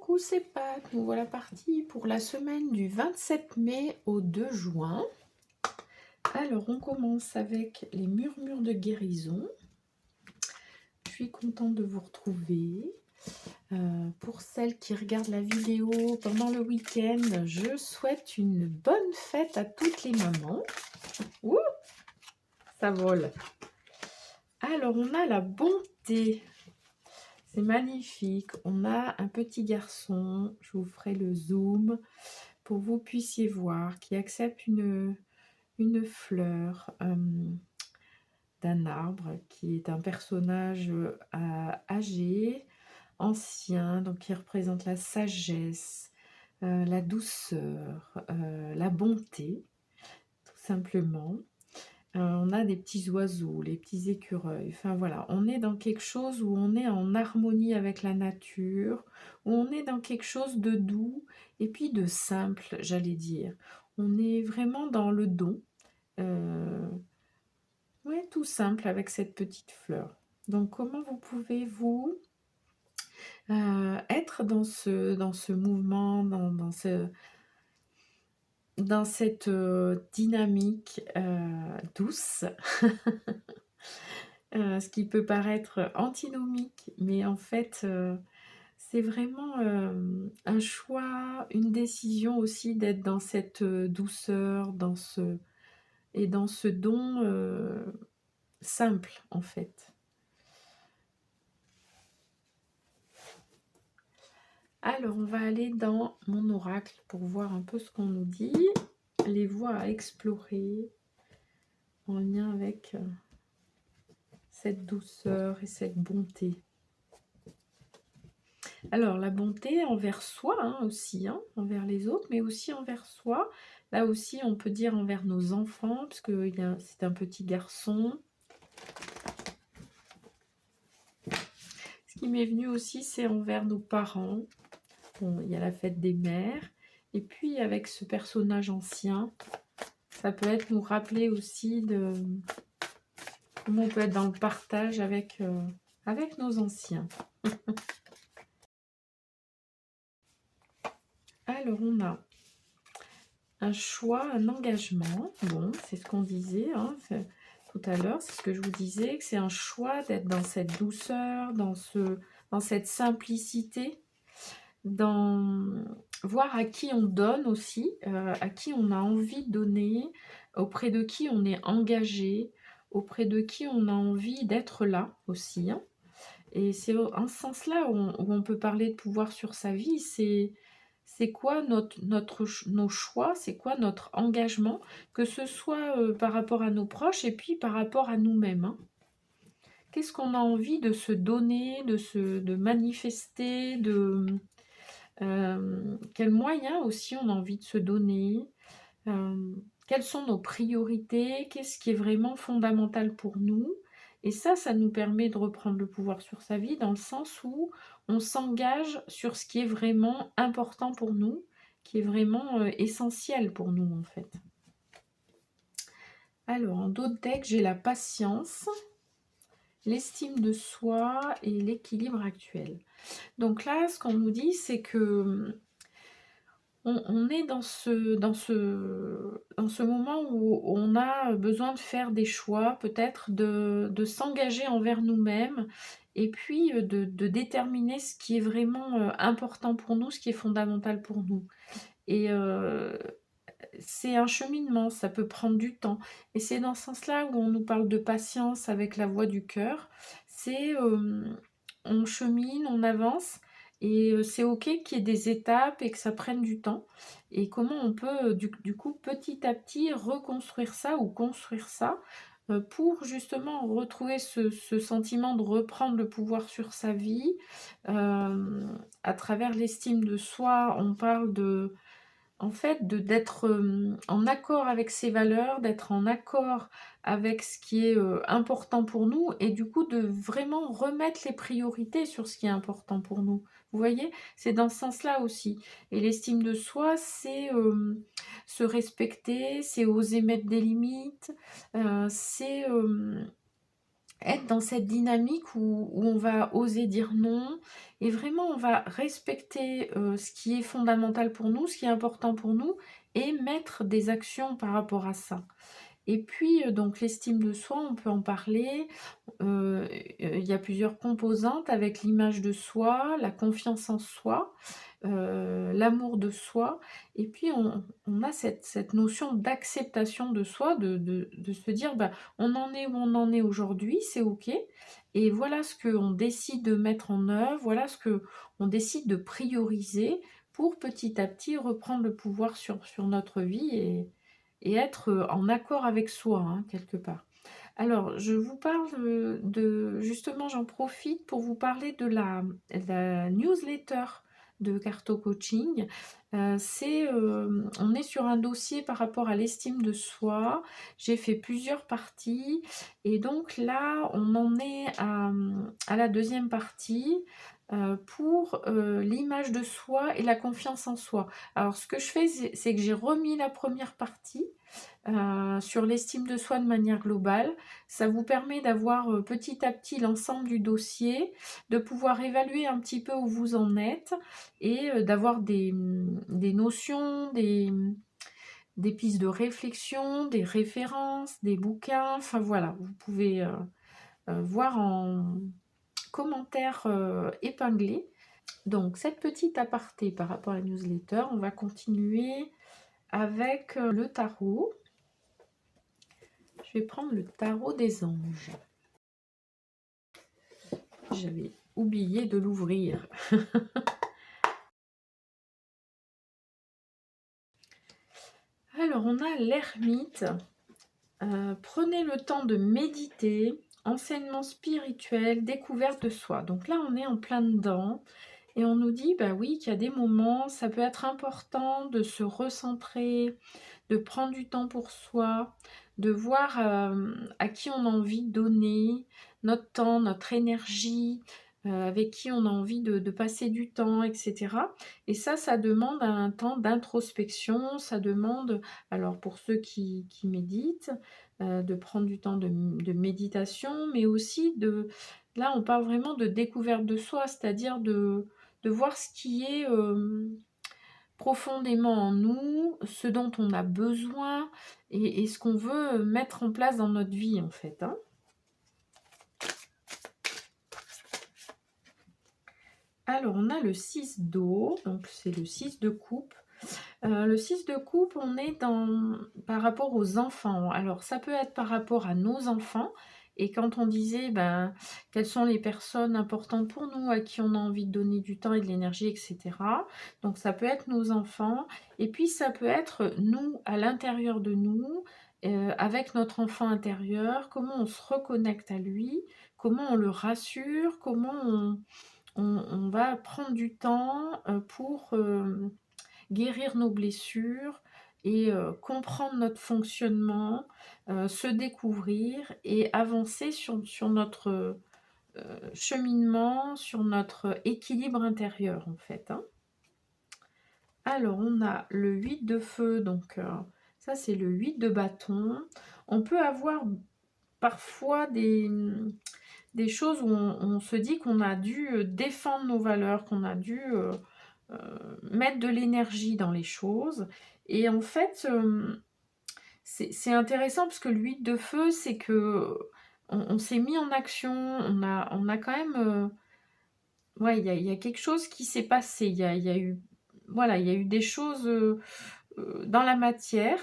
Coucou, c'est Pat. Nous voilà partis pour la semaine du 27 mai au 2 juin. Alors, on commence avec les murmures de guérison. Je suis contente de vous retrouver. Pour celles qui regardent la vidéo pendant le week-end, je souhaite une bonne fête à toutes les mamans. Ouh, ça vole. Alors, on a la bonté. C'est magnifique. On a un petit garçon, je vous ferai le zoom pour que vous puissiez voir, qui accepte une fleur d'un arbre, qui est un personnage âgé, ancien, donc qui représente la sagesse, la douceur, la bonté, tout simplement. On a des petits oiseaux, les petits écureuils, enfin voilà, on est dans quelque chose où on est en harmonie avec la nature, où on est dans quelque chose de doux et puis de simple, j'allais dire. On est vraiment dans le don, ouais, tout simple avec cette petite fleur. Donc comment vous pouvez vous être dans ce mouvement, dans cette dynamique douce, ce qui peut paraître antinomique, mais en fait, c'est vraiment un choix, une décision aussi d'être dans cette douceur, dans ce don simple, en fait. Alors, on va aller dans mon oracle pour voir un peu ce qu'on nous dit, les voies à explorer en lien avec cette douceur et cette bonté. Alors, la bonté envers soi aussi, envers les autres, mais aussi envers soi. Là aussi, on peut dire envers nos enfants, parce que c'est un petit garçon. Ce qui m'est venu aussi, c'est envers nos parents. Bon, il y a la fête des mères. Et puis, avec ce personnage ancien, ça peut être nous rappeler aussi de comment on peut être dans le partage avec nos anciens. Alors, on a un choix, un engagement. Bon, c'est ce qu'on disait tout à l'heure, c'est ce que je vous disais, que c'est un choix d'être dans cette douceur, dans cette simplicité, dans voir à qui on donne aussi, à qui on a envie de donner, auprès de qui on est engagé, auprès de qui on a envie d'être là aussi. Et c'est en ce sens-là où on peut parler de pouvoir sur sa vie, c'est quoi nos choix, c'est quoi notre engagement, que ce soit par rapport à nos proches et puis par rapport à nous-mêmes. Qu'est-ce qu'on a envie de se donner, de manifester, quels moyens aussi on a envie de se donner, quelles sont nos priorités, qu'est-ce qui est vraiment fondamental pour nous. Et ça nous permet de reprendre le pouvoir sur sa vie dans le sens où on s'engage sur ce qui est vraiment important pour nous, qui est vraiment essentiel pour nous en fait. Alors, en d'autres decks, j'ai la patience, l'estime de soi et l'équilibre actuel. Donc là, ce qu'on nous dit, c'est que on est dans ce moment où on a besoin de faire des choix, peut-être de s'engager envers nous-mêmes et puis de déterminer ce qui est vraiment important pour nous, ce qui est fondamental pour nous. Et c'est un cheminement, ça peut prendre du temps. Et c'est dans ce sens-là où on nous parle de patience avec la voix du cœur. C'est on chemine, on avance. Et c'est ok qu'il y ait des étapes et que ça prenne du temps. Et comment on peut du coup petit à petit reconstruire ça ou construire ça pour justement retrouver ce sentiment de reprendre le pouvoir sur sa vie. À travers l'estime de soi, on parle en fait, d'être en accord avec ses valeurs, d'être en accord avec ce qui est important pour nous et du coup de vraiment remettre les priorités sur ce qui est important pour nous. Vous voyez, c'est dans ce sens-là aussi. Et l'estime de soi, c'est se respecter, c'est oser mettre des limites, c'est être dans cette dynamique où on va oser dire non et vraiment on va respecter ce qui est fondamental pour nous, ce qui est important pour nous et mettre des actions par rapport à ça. Et puis, donc l'estime de soi, on peut en parler. Il y a plusieurs composantes avec l'image de soi, la confiance en soi, l'amour de soi et puis on a cette notion d'acceptation de soi, de se dire: «Bah, on en est où on en est aujourd'hui, c'est OK et voilà ce qu'on décide de mettre en œuvre, voilà ce qu'on décide de prioriser pour petit à petit reprendre le pouvoir sur notre vie et être, en accord avec soi, hein, quelque part». Alors, je vous parle, de justement, j'en profite pour vous parler de la newsletter de Carto Coaching. On est sur un dossier par rapport à l'estime de soi. J'ai fait plusieurs parties et donc là, on en est à la deuxième partie, pour, l'image de soi et la confiance en soi. Alors ce que je fais, c'est que j'ai remis la première partie sur l'estime de soi de manière globale. Ça vous permet d'avoir petit à petit l'ensemble du dossier, de pouvoir évaluer un petit peu où vous en êtes et d'avoir des notions, des pistes de réflexion, des références, des bouquins. Enfin voilà, vous pouvez voir en commentaire épinglé. Donc cette petite aparté par rapport à la newsletter, on va continuer avec le tarot. Je vais prendre le tarot des anges. J'avais oublié de l'ouvrir. Alors, on a l'ermite. Prenez le temps de méditer, enseignement spirituel, découverte de soi. Donc là, on est en plein dedans. Et on nous dit, bah oui, qu'il y a des moments, ça peut être important de se recentrer, de prendre du temps pour soi, de voir à qui on a envie de donner notre temps, notre énergie, avec qui on a envie de passer du temps, etc. Et ça demande un temps d'introspection, ça demande, alors pour ceux qui méditent, de prendre du temps de méditation, mais aussi là on parle vraiment de découverte de soi, c'est-à-dire de voir ce qui est profondément en nous, ce dont on a besoin et ce qu'on veut mettre en place dans notre vie en fait, hein. Alors on a le 6 d'eau, donc c'est le 6 de coupe. Le 6 de coupe, on est par rapport aux enfants. Alors ça peut être par rapport à nos enfants. Et quand on disait ben, quelles sont les personnes importantes pour nous, à qui on a envie de donner du temps et de l'énergie, etc. Donc ça peut être nos enfants. Et puis ça peut être nous, à l'intérieur de nous, avec notre enfant intérieur, comment on se reconnecte à lui, comment on le rassure, comment on va prendre du temps pour guérir nos blessures et comprendre notre fonctionnement, se découvrir et avancer sur notre cheminement, sur notre équilibre intérieur en fait, hein. Alors on a le 8 de feu, donc ça c'est le 8 de bâton. On peut avoir parfois des choses où on se dit qu'on a dû défendre nos valeurs, qu'on a dû mettre de l'énergie dans les choses. Et en fait, c'est intéressant parce que l'huile de feu, c'est que on s'est mis en action, on a quand même... ouais, il y a quelque chose qui s'est passé. Il y a eu, voilà, il y a eu des choses dans la matière.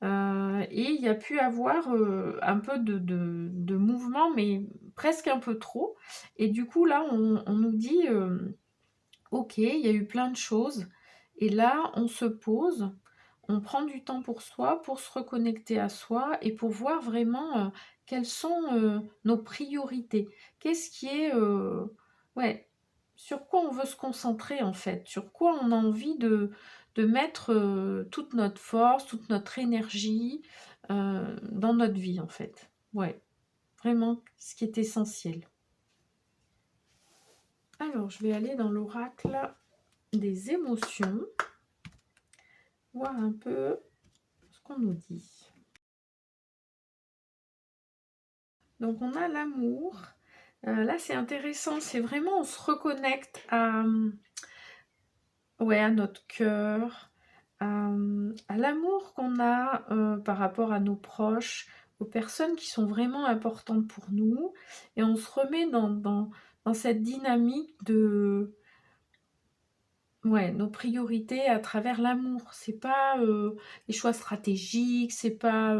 Et il y a pu avoir un peu de mouvement, mais presque un peu trop. Et du coup, là, on nous dit... OK, il y a eu plein de choses et là, on se pose, on prend du temps pour soi, pour se reconnecter à soi et pour voir vraiment, quelles sont, nos priorités. Qu'est-ce qui est, ouais, sur quoi on veut se concentrer en fait? Sur quoi on a envie de mettre, toute notre force, toute notre énergie, dans notre vie en fait. Ouais, vraiment ce qui est essentiel. Alors je vais aller dans l'oracle des émotions, voir un peu ce qu'on nous dit. Donc on a l'amour. Là c'est intéressant, c'est vraiment on se reconnecte ouais, à notre cœur, à l'amour qu'on a par rapport à nos proches, aux personnes qui sont vraiment importantes pour nous. Et on se remet dans cette dynamique de ouais, nos priorités à travers l'amour. C'est pas les choix stratégiques, c'est pas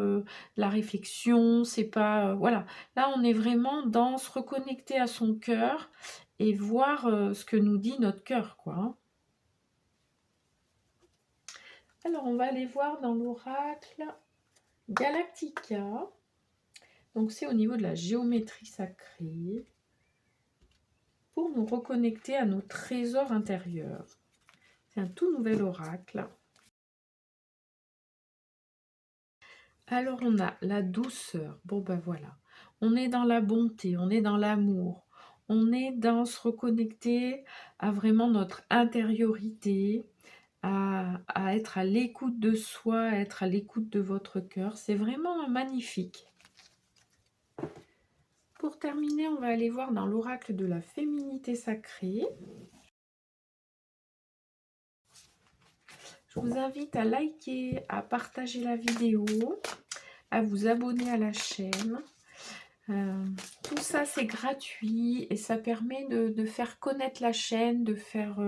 la réflexion, c'est pas voilà. Là, on est vraiment dans se reconnecter à son cœur et voir ce que nous dit notre cœur, quoi. Hein. Alors, on va aller voir dans l'oracle Galactica. Donc, c'est au niveau de la géométrie sacrée pour nous reconnecter à nos trésors intérieurs. C'est un tout nouvel oracle. Alors on a la douceur, bon ben voilà, on est dans la bonté, on est dans l'amour, on est dans se reconnecter à vraiment notre intériorité, à être à l'écoute de soi, à être à l'écoute de votre cœur, c'est vraiment magnifique. Pour terminer, on va aller voir dans l'oracle de la féminité sacrée. Je vous invite à liker, à partager la vidéo, à vous abonner à la chaîne. Tout ça c'est gratuit et ça permet de faire connaître la chaîne, de faire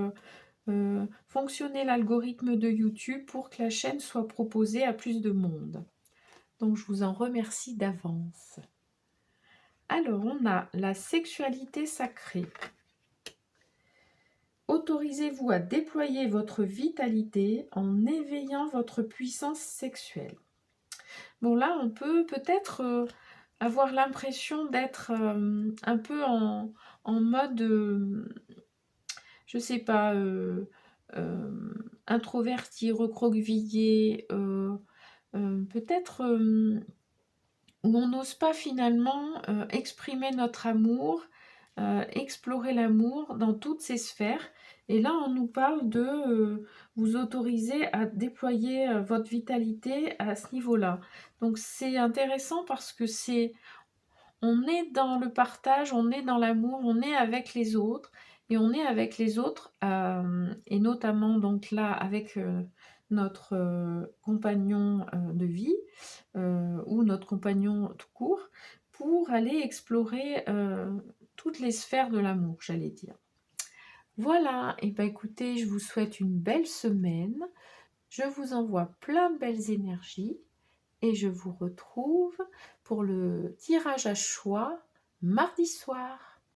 fonctionner l'algorithme de YouTube pour que la chaîne soit proposée à plus de monde. Donc je vous en remercie d'avance. Alors on a la sexualité sacrée. Autorisez-vous à déployer votre vitalité en éveillant votre puissance sexuelle. Bon là on peut peut-être avoir l'impression d'être un peu en mode, je sais pas, introverti, recroquevillé, peut-être où on n'ose pas finalement exprimer notre amour, explorer l'amour dans toutes ses sphères. Et là, on nous parle de vous autoriser à déployer votre vitalité à ce niveau-là. Donc c'est intéressant parce que on est dans le partage, on est dans l'amour, on est avec les autres. Et on est avec les autres, et notamment donc là avec notre compagnon de vie, ou notre compagnon tout court, pour aller explorer toutes les sphères de l'amour, j'allais dire. Voilà, et bien écoutez, je vous souhaite une belle semaine. Je vous envoie plein de belles énergies. Et je vous retrouve pour le tirage à choix mardi soir.